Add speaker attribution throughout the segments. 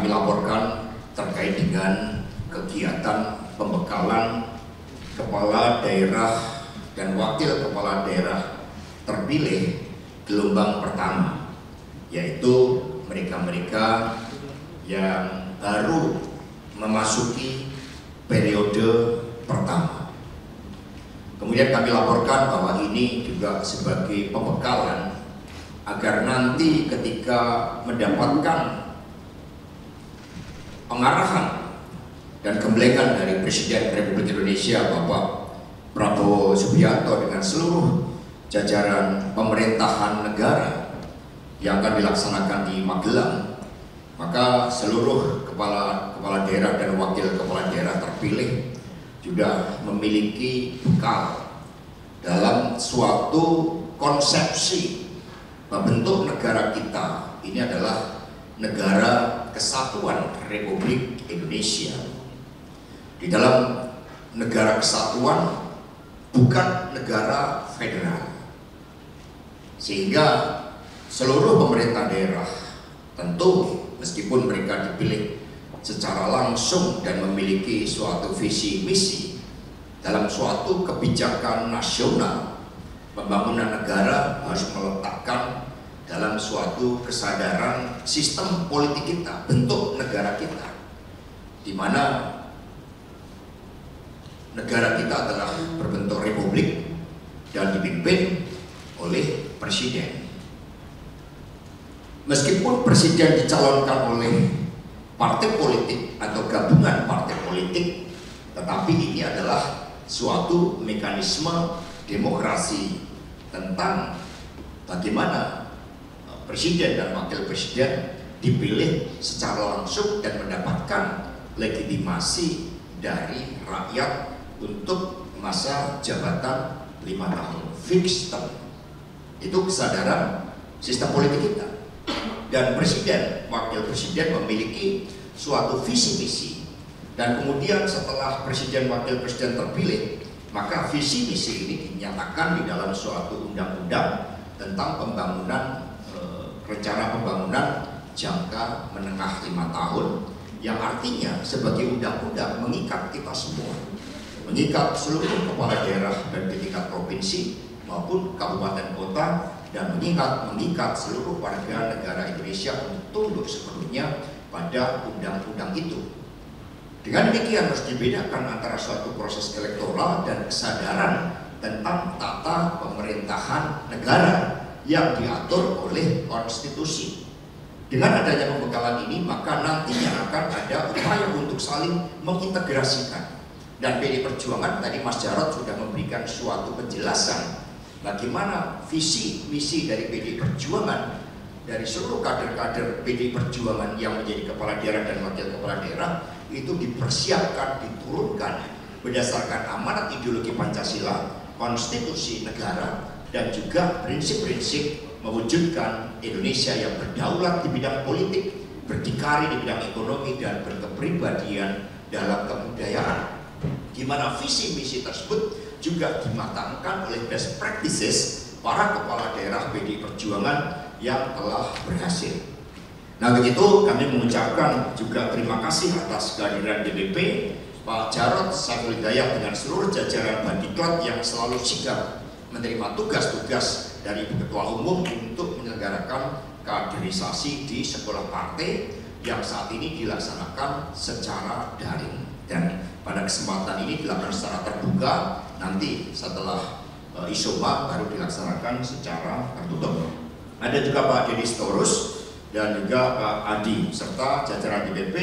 Speaker 1: kami laporkan terkait dengan kegiatan pembekalan kepala daerah dan wakil kepala daerah terpilih gelombang pertama, yaitu mereka-mereka yang baru memasuki periode pertama. Kemudian kami laporkan bahwa ini juga sebagai pembekalan agar nanti ketika mendapatkan pengarahan dan gemblengan dari Presiden Republik Indonesia Bapak Prabowo Subianto dengan seluruh jajaran pemerintahan negara yang akan dilaksanakan di Magelang, maka seluruh kepala daerah dan wakil kepala daerah terpilih juga memiliki bekal dalam suatu konsepsi bahwa bentuk negara kita ini adalah negara kesatuan Republik Indonesia. Di dalam negara kesatuan, bukan negara federal, sehingga seluruh pemerintah daerah tentu meskipun mereka dipilih secara langsung dan memiliki suatu visi misi dalam suatu kebijakan nasional pembangunan negara, harus meletakkan dalam suatu kesadaran sistem politik kita, bentuk negara kita, di mana negara kita adalah berbentuk republik dan dipimpin oleh presiden. Meskipun presiden dicalonkan oleh partai politik atau gabungan partai politik, tetapi ini adalah suatu mekanisme demokrasi tentang bagaimana presiden dan wakil presiden dipilih secara langsung dan mendapatkan legitimasi dari rakyat untuk masa jabatan 5 tahun fix term. Itu kesadaran sistem politik kita. Dan presiden, wakil presiden memiliki suatu visi misi, dan kemudian setelah presiden wakil presiden terpilih, maka visi misi ini dinyatakan di dalam suatu undang-undang tentang pembangunan rencana pembangunan jangka menengah 5 tahun, yang artinya sebagai undang-undang mengikat kita semua, mengikat seluruh kepala daerah dan di tingkat provinsi maupun kabupaten kota, dan mengikat seluruh warga negara Indonesia untuk tunduk sepenuhnya pada undang-undang itu. Dengan demikian harus dibedakan antara suatu proses elektoral dan kesadaran tentang tata pemerintahan negara yang diatur oleh konstitusi. Dengan adanya pembekalan ini, maka nantinya akan ada upaya untuk saling mengintegrasikan. Dan PD Perjuangan, tadi Mas Jarod sudah memberikan suatu penjelasan bagaimana visi misi dari PD Perjuangan, dari seluruh kader-kader PD Perjuangan yang menjadi kepala daerah dan wakil kepala daerah itu dipersiapkan, diturunkan berdasarkan amanat ideologi Pancasila, konstitusi negara, dan juga prinsip-prinsip mewujudkan Indonesia yang berdaulat di bidang politik, berdikari di bidang ekonomi, dan berkepribadian dalam kebudayaan. Di mana visi misi tersebut juga dimatangkan oleh best practices para kepala daerah PD Perjuangan yang telah berhasil. Nah, begitu kami mengucapkan juga terima kasih atas kehadiran DPP Pak Jarod Saiful Hidayat dengan seluruh jajaran Bandiklat yang selalu sigap menerima tugas-tugas dari Ibu Ketua Umum untuk menyelenggarakan kaderisasi di sekolah partai yang saat ini dilaksanakan secara daring, dan pada kesempatan ini dilakukan secara terbuka, nanti setelah Isoma baru dilaksanakan secara tertutup. Ada juga Pak Deddy Sitorus dan juga Pak Adi serta jajaran DPP,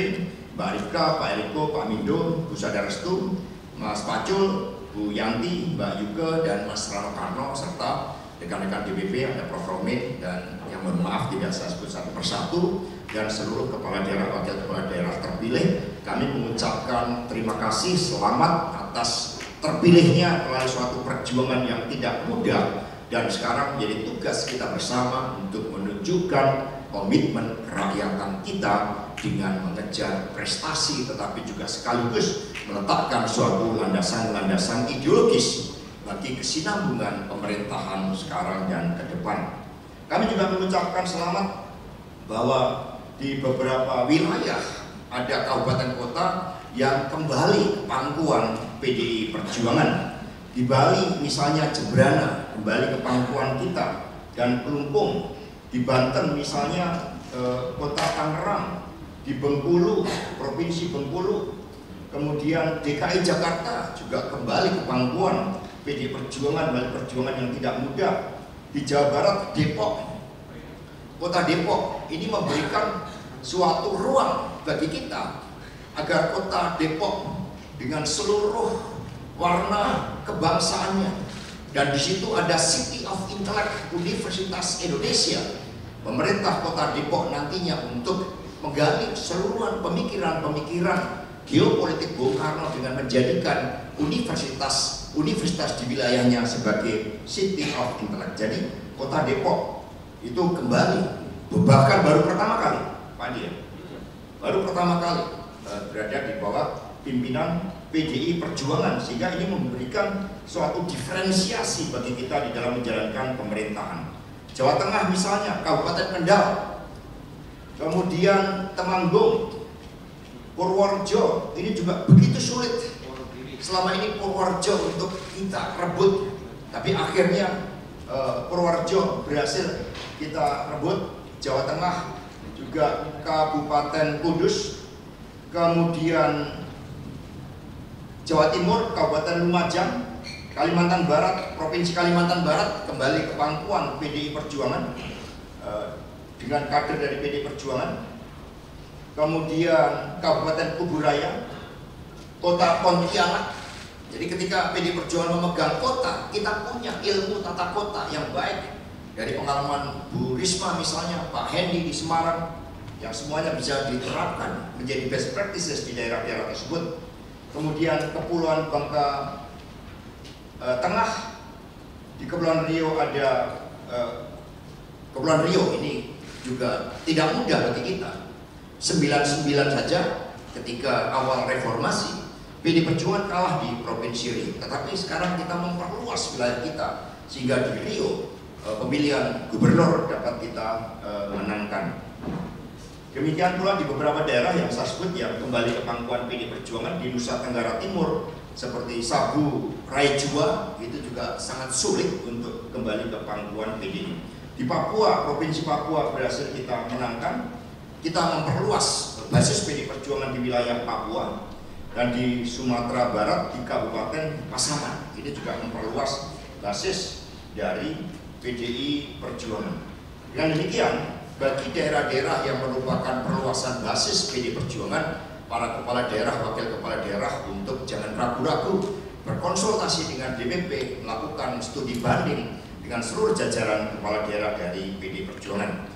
Speaker 1: Mbak Rika, Pak Eriko, Pak Mindo, Bu Sadarestu, Mas Pacul, Bu Yanti, Mbak Yuke, dan Mas Rano Karno, serta rekan-rekan DPP, ada Prof. Romit, dan yang mohon maaf tidak saya sebut satu persatu, dan seluruh kepala daerah, wakil kepala daerah terpilih. Kami mengucapkan terima kasih, selamat atas terpilihnya melalui suatu perjuangan yang tidak mudah, dan sekarang menjadi tugas kita bersama untuk menunjukkan komitmen kerakyatan kita dengan mengejar prestasi, tetapi juga sekaligus meletakkan suatu landasan-landasan ideologis bagi kesinambungan pemerintahan sekarang dan ke depan. Kami juga mengucapkan selamat bahwa di beberapa wilayah ada kabupaten kota yang kembali ke pangkuan PDI Perjuangan. Di Bali misalnya Jembrana kembali ke pangkuan kita, dan Kelungkung. Di Banten misalnya kota Tangerang, di Bengkulu, Provinsi Bengkulu, kemudian DKI Jakarta juga kembali ke pangkuan PDI Perjuangan, perjuangan yang tidak mudah. Di Jawa Barat, Depok, kota Depok ini memberikan suatu ruang bagi kita agar kota Depok dengan seluruh warna kebangsaannya, dan di situ ada City of Intellect Universitas Indonesia. Pemerintah kota Depok nantinya untuk menggali seluruhan pemikiran-pemikiran geopolitik Bung Karno dengan menjadikan universitas di wilayahnya sebagai City of Intellect. Jadi kota Depok itu kembali, bahkan baru pertama kali, Pak Dia, baru pertama kali berada di bawah pimpinan PDI Perjuangan, sehingga ini memberikan suatu diferensiasi bagi kita di dalam menjalankan pemerintahan. Jawa Tengah misalnya, Kabupaten Kendal, kemudian Temanggung, Purworejo, ini juga begitu sulit. Selama ini Purworejo untuk kita rebut, tapi akhirnya Purworejo berhasil kita rebut. Jawa Tengah juga Kabupaten Kudus, kemudian Jawa Timur, Kabupaten Lumajang, Kalimantan Barat, Provinsi Kalimantan Barat kembali ke pangkuan PDI Perjuangan dengan kader dari PDI Perjuangan. Kemudian Kabupaten Kuburaya, Kota Pontianak. Jadi ketika PDI Perjuangan memegang kota, kita punya ilmu tata kota yang baik dari pengalaman Bu Risma misalnya, Pak Hendi di Semarang, yang semuanya bisa diterapkan menjadi best practices di daerah-daerah tersebut. Kemudian Kepulauan Bangka Tengah, di Kepulauan Riau ada Kepulauan Riau, ini juga tidak mudah bagi kita. 99 saja ketika awal reformasi PDI Perjuangan kalah di Provinsi Riau, tetapi sekarang kita memperluas wilayah kita sehingga di Riau pemilihan gubernur dapat kita menangkan. Demikian pula di beberapa daerah yang saya sebut yang kembali ke pangkuan PDI Perjuangan di Nusa Tenggara Timur seperti Sabu, Raijua, itu juga sangat sulit untuk kembali ke pangkuan PDI. Di Papua, Provinsi Papua berhasil kita menangkan, kita memperluas basis PDI Perjuangan di wilayah Papua, dan di Sumatera Barat di Kabupaten Pasaman ini juga memperluas basis dari PDI Perjuangan. Dengan demikian, bagi daerah-daerah yang merupakan perluasan basis PDI Perjuangan, para kepala daerah, wakil kepala daerah untuk jangan ragu-ragu berkonsultasi dengan DPP, melakukan studi banding dengan seluruh jajaran kepala daerah dari PDI Perjuangan.